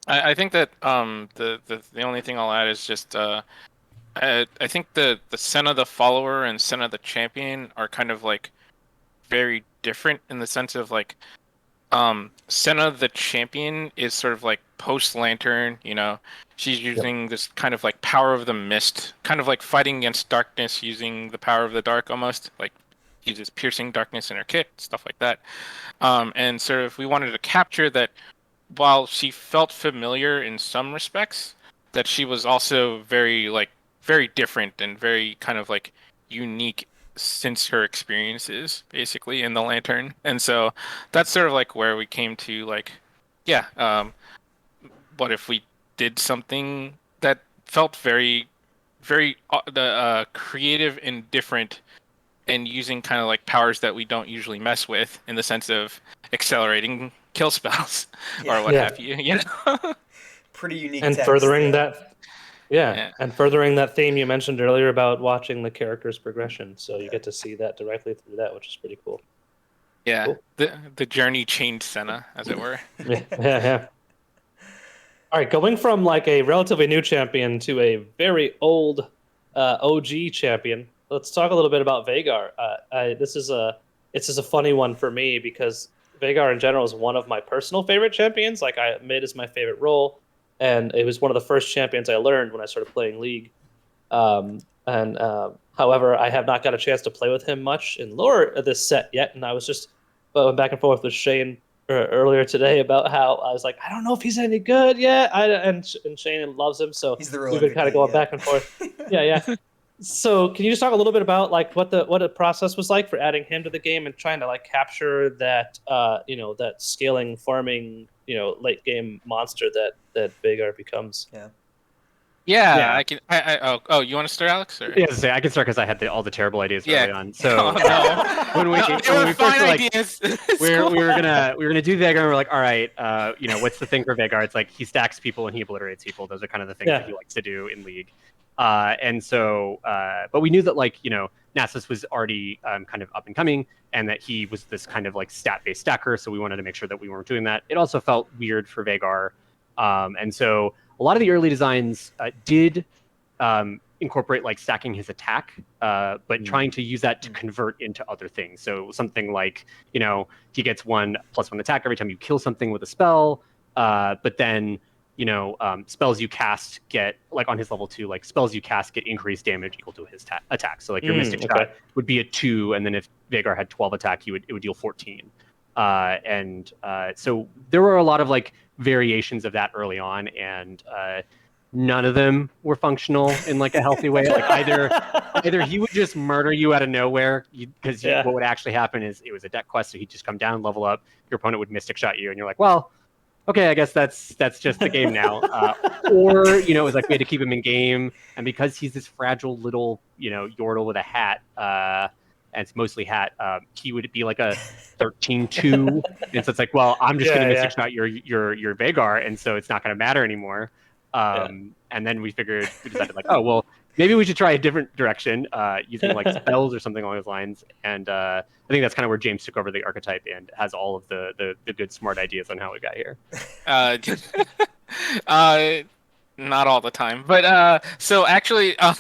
D: I think that the only thing I'll add is just I think the Senna the follower and Senna the champion are kind of like very different in the sense of like Senna the champion is sort of like post Lantern, you know. She's using this kind of like power of the mist, kind of like fighting against darkness using the power of the dark almost, like uses piercing darkness in her kit, stuff like that. And sort of we wanted to capture that while she felt familiar in some respects, that she was also very different and very kind of like unique since her experiences basically in the Lantern. And so that's sort of like where we came to like, yeah, what if we did something that felt very creative and different and using kind of like powers that we don't usually mess with in the sense of accelerating kill spells or what have you, you know?
A: Pretty unique.
E: And
A: text,
E: furthering
A: though.
E: that, and furthering that theme you mentioned earlier about watching the character's progression. So you get to see that directly through that, which is pretty cool.
D: Yeah,
E: Cool.
D: the journey changed Senna, as it were.
E: Yeah. All right, going from like a relatively new champion to a very old OG champion. Let's talk a little bit about Veigar. This is a funny one for me because Veigar in general is one of my personal favorite champions. Like mid is my favorite role, and it was one of the first champions I learned when I started playing League. However, I have not got a chance to play with him much in lore this set yet, and I was just going back and forth with Shane earlier today about how I was like, I don't know if he's any good yet. And Shane loves him, so we've been kind of going back and forth. Yeah. So can you just talk a little bit about like what the process was like for adding him to the game and trying to like capture that that scaling farming late game monster that Veigar becomes?
D: Yeah. I can. You want to start, Alex? Or?
C: Yeah, I can start because I had all the terrible ideas early on. So when we first were like, we were gonna do Veigar, and we're like, all right, what's the thing for Veigar? It's like he stacks people and he obliterates people. Those are kind of the things that he likes to do in League. But we knew that Nasus was already kind of up and coming, and that he was this kind of like stat-based stacker. So we wanted to make sure that we weren't doing that. It also felt weird for Veigar, and so a lot of the early designs did incorporate like stacking his attack, but trying to use that to convert into other things. So something like he gets 1+1 attack every time you kill something with a spell, but then spells you cast get like on his level 2, like spells you cast get increased damage equal to his attack. So like your Mystic Shot would be a 2, and then if Veigar had 12 attack, it would deal 14. So there were a lot of like variations of that early on, and none of them were functional in like a healthy way. Like either he would just murder you out of nowhere because what would actually happen is it was a deck quest, so he'd just come down, level up, your opponent would Mystic Shot you, and you're like, well, okay, I guess that's just the game now. Or it was like we had to keep him in game, and because he's this fragile little Yordle with a hat, and it's mostly hat, he would be like a 13-2, and so it's like, well, I'm just gonna Mystic Shot your Veigar, and so it's not gonna matter anymore. And then we decided like, oh well, maybe we should try a different direction, using like spells or something along those lines. And I think that's kind of where James took over the archetype and has all of the good smart ideas on how we got here.
D: Not all the time, but so actually, for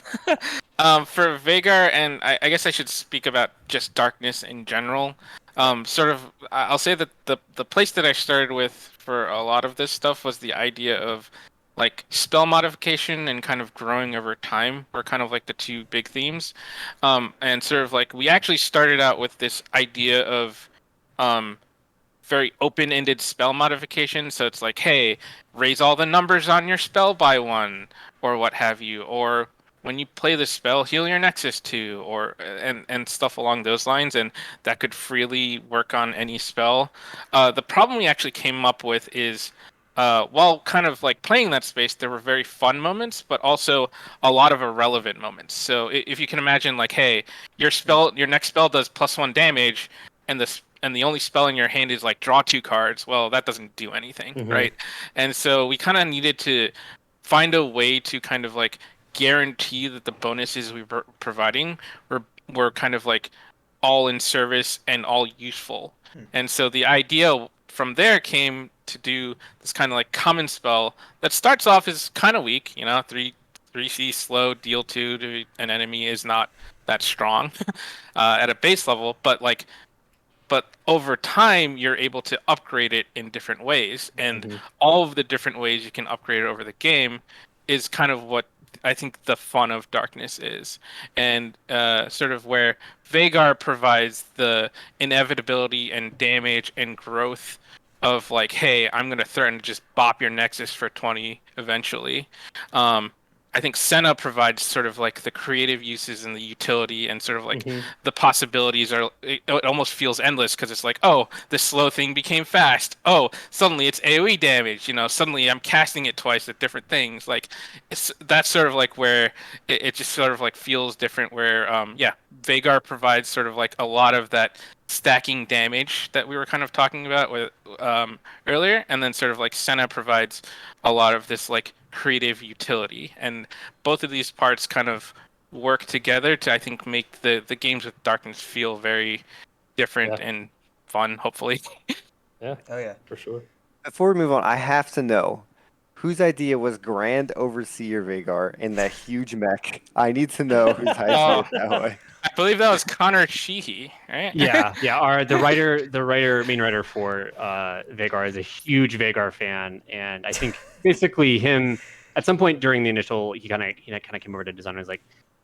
D: Veigar, and I guess I should speak about just darkness in general. I'll say that the place that I started with for a lot of this stuff was the idea of like spell modification and kind of growing over time were kind of like the two big themes. And sort of like we actually started out with this idea of very open-ended spell modification. So it's like, hey, raise all the numbers on your spell by 1 or what have you, or when you play the spell, heal your Nexus 2, or and stuff along those lines, and that could freely work on any spell. The problem we actually came up with is while kind of like playing that space, there were very fun moments, but also a lot of irrelevant moments. So if you can imagine, like, hey, your next spell does +1 damage, and the only spell in your hand is like draw 2 cards. Well, that doesn't do anything, right? And so we kind of needed to find a way to kind of like guarantee that the bonuses we were providing were kind of like all in service and all useful. And so the idea from there came to do this kind of like common spell that starts off as kind of weak, 3C slow, deal 2 to an enemy is not that strong at a base level, but but over time you're able to upgrade it in different ways, and all of the different ways you can upgrade it over the game is kind of what I think the fun of Darkness is, and sort of where Veigar provides the inevitability and damage and growth of like, hey, I'm gonna threaten to just bop your Nexus for 20 eventually. I think Senna provides sort of like the creative uses and the utility, and sort of like the possibilities are, it almost feels endless, because it's like, oh, this slow thing became fast. Oh, suddenly it's AoE damage. Suddenly I'm casting it twice at different things. Like, that's sort of like where it just sort of like feels different. Where Veigar provides sort of like a lot of that stacking damage that we were kind of talking about with earlier, and then sort of like Senna provides a lot of this like creative utility, and both of these parts kind of work together to, I think, make the games with Darkness feel very different and fun, hopefully.
E: Oh yeah,
A: for
E: sure.
B: Before we move on, I have to know whose idea was Grand Overseer Veigar in that huge mech. I need to know whose idea that way.
D: I believe that was Connor Sheehy, right?
C: Yeah. The main writer for Veigar is a huge Veigar fan, and I think basically him at some point during the initial, he kind of came over to design and was like,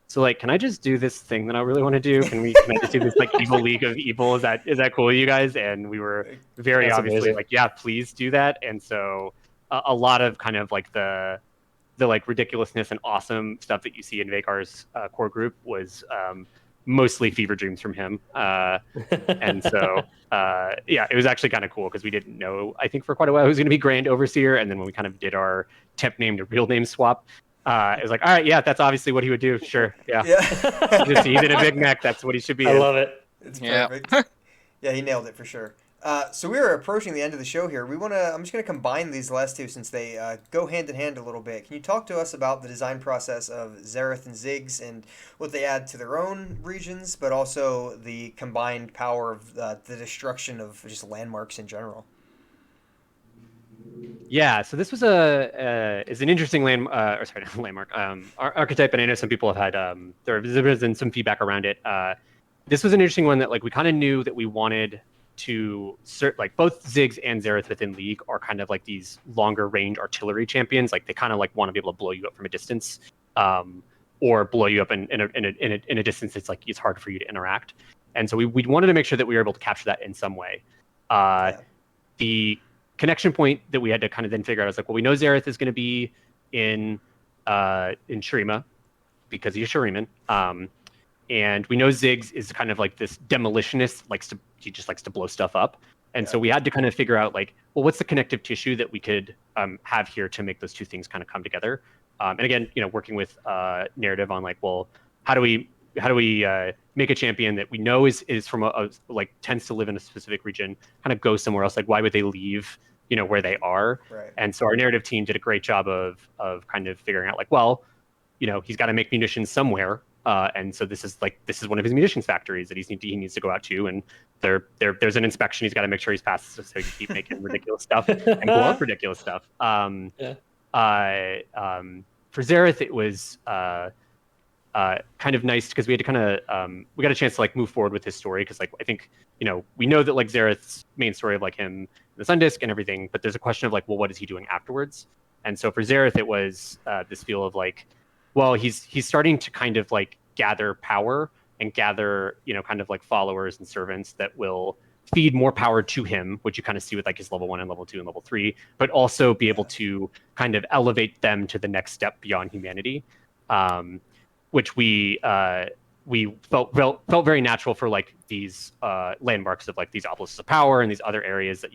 C: so like, can I just do this thing that I really want to do? Can I just do this like evil League of Evil? Is that cool with you guys? And we were very
E: That's
C: obviously
E: amazing.
C: like, yeah, please do that. And so a lot of kind of like the like ridiculousness and awesome stuff that you see in Veigar's core group was mostly fever dreams from him. And so, it was actually kind of cool because we didn't know, I think for quite a while, it was going to be Grand Overseer. And then when we kind of did our temp name to real name swap, it was like, all right, yeah, that's obviously what he would do. Sure. Yeah. He's in a big mech. That's what he should be.
E: I love it.
A: It's perfect. Yeah, he nailed it for sure. So we are approaching the end of the show here. I'm just going to combine these last two since they go hand in hand a little bit. Can you talk to us about the design process of Xerath and Ziggs and what they add to their own regions, but also the combined power of the destruction of just landmarks in general?
C: Yeah, so this was is an interesting landmark archetype, and I know some people have had there has been some feedback around it. This was an interesting one that like we kind of knew that we wanted to like both Ziggs and Xerath within League are kind of like these longer range artillery champions. Like they kind of like want to be able to blow you up from a distance, or blow you up in a distance that's like it's hard for you to interact. And so we wanted to make sure that we were able to capture that in some way. The connection point that we had to kind of then figure out is like, well, we know Xerath is going to be in Shurima because he's a Shuriman. And we know Ziggs is kind of like this demolitionist, he just likes to blow stuff up. And so we had to kind of figure out like, well, what's the connective tissue that we could have here to make those two things kind of come together. And again, working with narrative on like, well, how do we make a champion that we know is from a like tends to live in a specific region, kind of go somewhere else? Like, why would they leave, where they are?
A: Right.
C: And so our narrative team did a great job of kind of figuring out like, well, he's got to make munitions somewhere. And so this is one of his munitions factories that he needs to go out to, and there's an inspection. He's got to make sure he's passed, so he can keep making ridiculous stuff and blow up ridiculous stuff. For Xerath, it was kind of nice because we had to kind of we got a chance to like move forward with his story, because like I think we know that like Xerath's main story of like him the Sun Disk and everything, but there's a question of like, well, what is he doing afterwards? And so for Xerath, it was this feel of like, well, he's starting to kind of like gather power and gather, kind of like followers and servants that will feed more power to him, which you kind of see with like his level 1 and level 2 and level 3, but also be able to kind of elevate them to the next step beyond humanity, which we felt very natural for like these landmarks of like these obelisks of power and these other areas that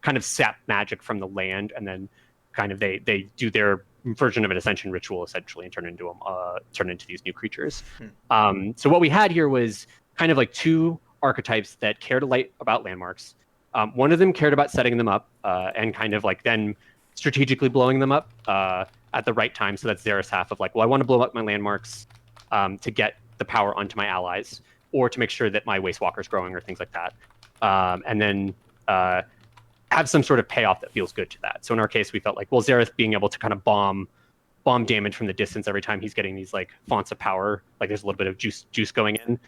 C: kind of sap magic from the land, and then kind of they do their version of an ascension ritual essentially and turn into these new creatures. So what we had here was kind of like two archetypes that cared a lot about landmarks. One of them cared about setting them up and kind of like then strategically blowing them up at the right time. So that's Xerath's half of like, well, I want to blow up my landmarks to get the power onto my allies, or to make sure that my Waste Walker's growing or things like that. And then have some sort of payoff that feels good to that. So in our case, we felt like, well, Xerath being able to kind of bomb damage from the distance every time he's getting these like fonts of power, like there's a little bit of juice going in,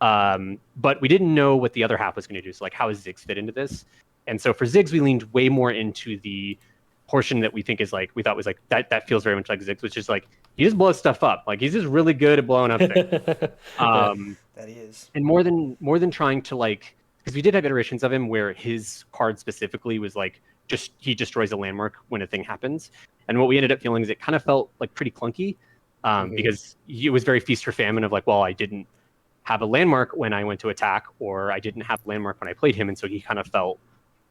C: But we didn't know what the other half was going to do. So like, how does Ziggs fit into this? And so for Ziggs, we leaned way more into the portion that we think is like, we thought was like, that feels very much like Ziggs, which is like, he just blows stuff up. Like, he's just really good at blowing up things.
A: That he is.
C: And more than trying to like, because we did have iterations of him where his card specifically was like, he destroys a landmark when a thing happens. And what we ended up feeling is it kind of felt like pretty clunky, because it was very feast or famine of like, well, I didn't have a landmark when I went to attack, or I didn't have a landmark when I played him, and so he kind of felt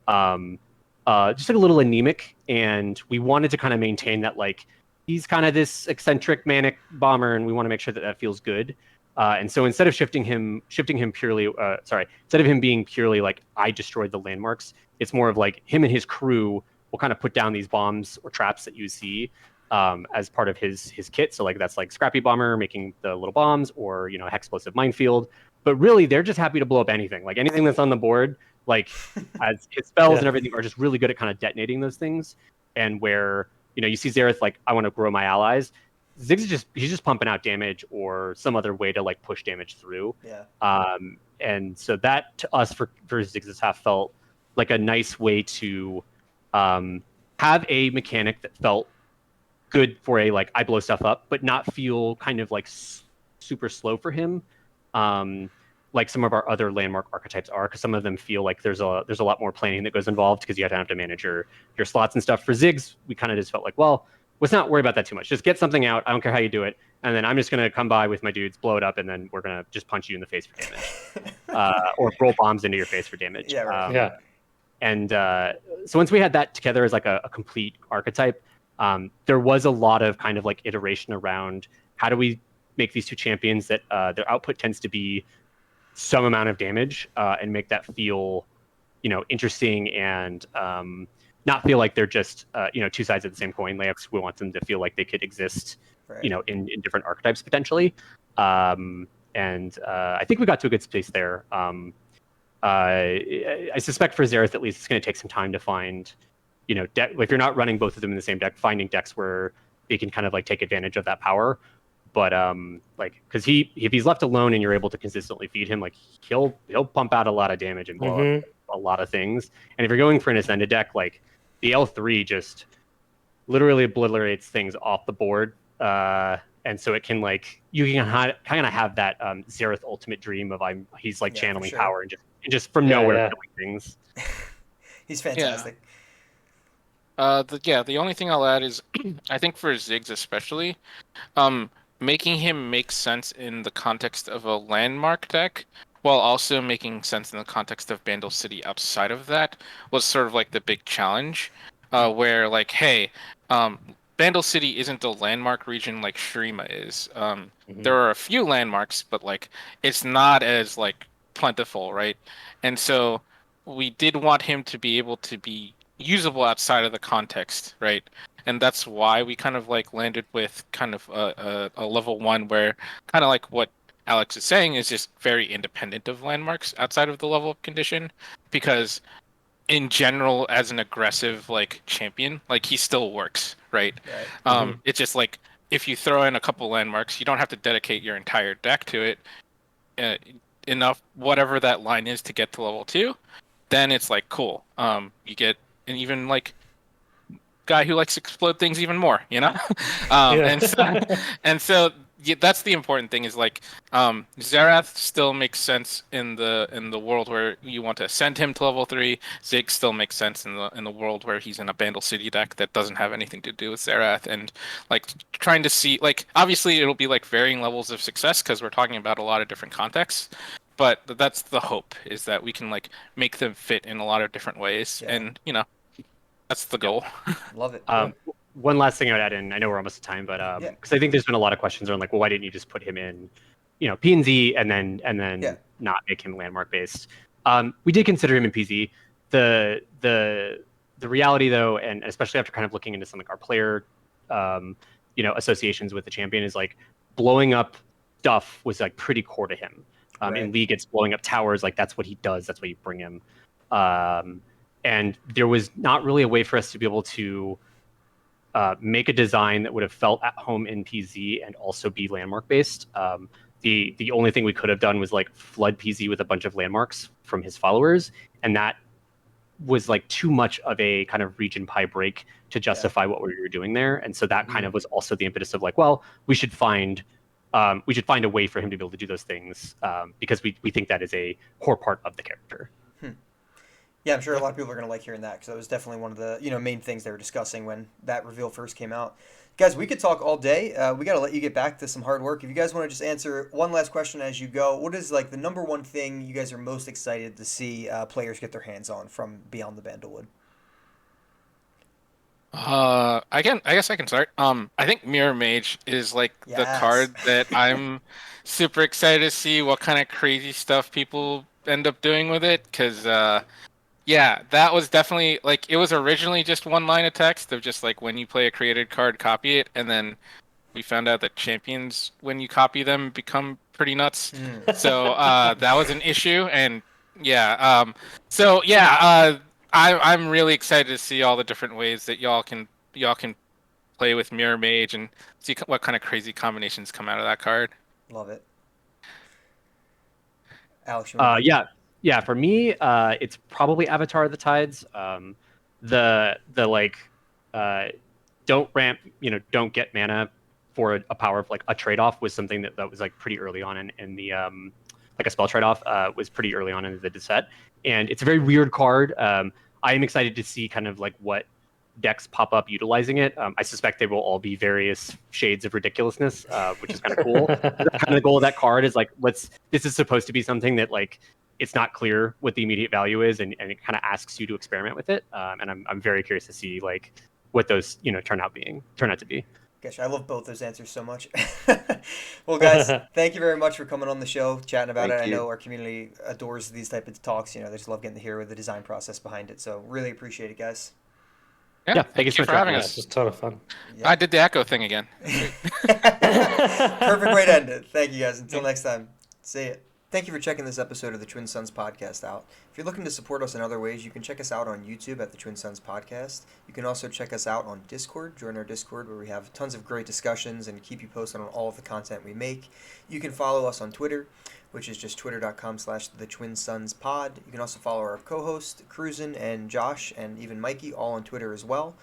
C: just like a little anemic. And we wanted to kind of maintain that like he's kind of this eccentric manic bomber, and we want to make sure that that feels good. And so instead of shifting him purely, instead of him being purely like I destroyed the landmarks, it's more of like him and his crew will kind of put down these bombs or traps that you see as part of his kit. So like that's like Scrappy Bomber making the little bombs, or Hexplosive Minefield. But really, they're just happy to blow up anything. Like anything that's on the board, like as his spells and everything are just really good at kind of detonating those things. And where you see Xerath like, I want to grow my allies. Ziggs he's just pumping out damage or some other way to like push damage through.
A: Yeah.
C: And so that to us for Ziggs' half felt like a nice way to have a mechanic that felt good for a like I blow stuff up, but not feel kind of like super slow for him, like some of our other landmark archetypes are, because some of them feel like there's a lot more planning that goes involved because you have to manage your slots and stuff. For Ziggs, we kind of just felt like, well, let's not worry about that too much. Just get something out. I don't care how you do it, and then I'm just gonna come by with my dudes, blow it up, and then we're gonna just punch you in the face for damage, or roll bombs into your face for damage.
A: Yeah, right.
C: And so once we had that together as like a complete archetype, there was a lot of kind of like iteration around how do we make these two champions that their output tends to be some amount of damage, and make that feel, interesting, and not feel like they're just two sides of the same coin. Like we want them to feel like they could exist,
A: Right.
C: in different archetypes potentially. And I think we got to a good space there. I suspect for Xerath at least it's going to take some time to find, if you're not running both of them in the same deck, finding decks where they can kind of like take advantage of that power. But because if he's left alone and you're able to consistently feed him, like he'll pump out a lot of damage and blow up a lot of things. And if you're going for an ascended deck, like the L3 just literally obliterates things off the board. And so it can like you can kind of have that Xerath ultimate dream of he's like channeling power and just from nowhere killing things.
A: He's fantastic.
D: The only thing I'll add is I think for Ziggs especially, making him make sense in the context of a landmark deck, while also making sense in the context of Bandle City outside of that, was sort of like the big challenge, where like, hey, Bandle City isn't a landmark region like Shurima is. There are a few landmarks, but like it's not as like plentiful, right? And so we did want him to be able to be usable outside of the context, right? And that's why we kind of like landed with kind of a level 1 where kind of like what Alexz is saying is just very independent of landmarks outside of the level up condition, because in general as an aggressive like champion, like he still works, right? It's just like if you throw in a couple landmarks, you don't have to dedicate your entire deck to it, enough whatever that line is to get to level 2, then it's like cool. You get an even like guy who likes to explode things even more, and so that's the important thing is like Xerath still makes sense in the world where you want to send him to level 3. Ziggs still makes sense in the world where he's in a Bandle City deck that doesn't have anything to do with Xerath, and like trying to see like obviously it'll be like varying levels of success because we're talking about a lot of different contexts, but that's the hope, is that we can like make them fit in a lot of different ways, and that's the goal.
A: Love it.
C: One last thing I would add in, I know we're almost at time, but because I think there's been a lot of questions around like, well, why didn't you just put him in, PNZ and then not make him landmark based? We did consider him in PZ. The reality though, and especially after kind of looking into some like our player, associations with the champion, is like blowing up stuff was like pretty core to him. In League, it's blowing up towers. Like that's what he does. That's what you bring him. And there was not really a way for us to be able to make a design that would have felt at home in PZ and also be landmark based. the only thing we could have done was like flood PZ with a bunch of landmarks from his followers, and that was like too much of a kind of region pie break to justify what we were doing there. And so that kind of was also the impetus of like, well, we should find a way for him to be able to do those things, because we think that is a core part of the character.
A: Yeah, I'm sure a lot of people are going to like hearing that, because that was definitely one of the main things they were discussing when that reveal first came out. Guys, we could talk all day. We got to let you get back to some hard work. If you guys want to just answer one last question as you go, what is like the number one thing you guys are most excited to see players get their hands on from Beyond the Bandlewood?
D: I guess I can start. I think Mirror Mage is like the card that I'm super excited to see what kind of crazy stuff people end up doing with it, because yeah, that was definitely like, it was originally just one line of text of just like, when you play a created card, copy it, and then we found out that champions, when you copy them, become pretty nuts. So that was an issue, and yeah, I'm really excited to see all the different ways that y'all can play with Mirror Mage and see what kind of crazy combinations come out of that card.
A: Love it. Alex,
C: yeah, for me, it's probably Avatar of the Tides. The like, don't ramp, don't get mana for a power of like a trade-off was something that was like pretty early on in the like a spell trade-off was pretty early on in the set, and it's a very weird card. I am excited to see kind of like what decks pop up utilizing it. I suspect they will all be various shades of ridiculousness, which is kind of cool. Kind of the goal of that card is like, this is supposed to be something that like, it's not clear what the immediate value is, and it kind of asks you to experiment with it. And I'm very curious to see like what those turn out to be.
A: Gosh, I love both those answers so much. Well, guys, thank you very much for coming on the show, chatting about it. I know our community adores these type of talks. They just love getting to hear the design process behind it. So really appreciate it, guys.
D: Yeah, thank you so much for having us.
E: It's a ton of fun.
A: Yeah.
D: I did the echo thing again.
A: Perfect way to end it. Thank you, guys. Until next time, see ya. Thank you for checking this episode of the Twin Suns Podcast out. If you're looking to support us in other ways, you can check us out on YouTube at the Twin Suns Podcast. You can also check us out on Discord. Join our Discord, where we have tons of great discussions and keep you posted on all of the content we make. You can follow us on Twitter, which is just twitter.com/thetwinsunspod. You can also follow our co-host, Cruisin' and Josh, and even Mikey, all on Twitter as well.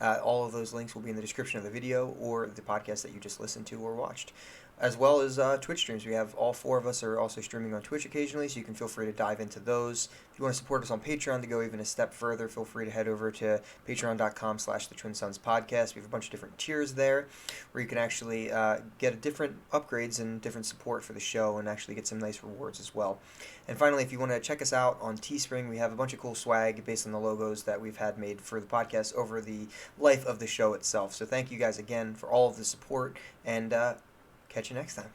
A: All of those links will be in the description of the video or the podcast that you just listened to or watched, as well as Twitch streams. We have all four of us are also streaming on Twitch occasionally, so you can feel free to dive into those. If you want to support us on Patreon to go even a step further, feel free to head over to patreon.com/thetwinsunspodcast. We have a bunch of different tiers there where you can actually get different upgrades and different support for the show and actually get some nice rewards as well. And finally, if you want to check us out on Teespring, we have a bunch of cool swag based on the logos that we've had made for the podcast over the life of the show itself. So thank you guys again for all of the support, and catch you next time.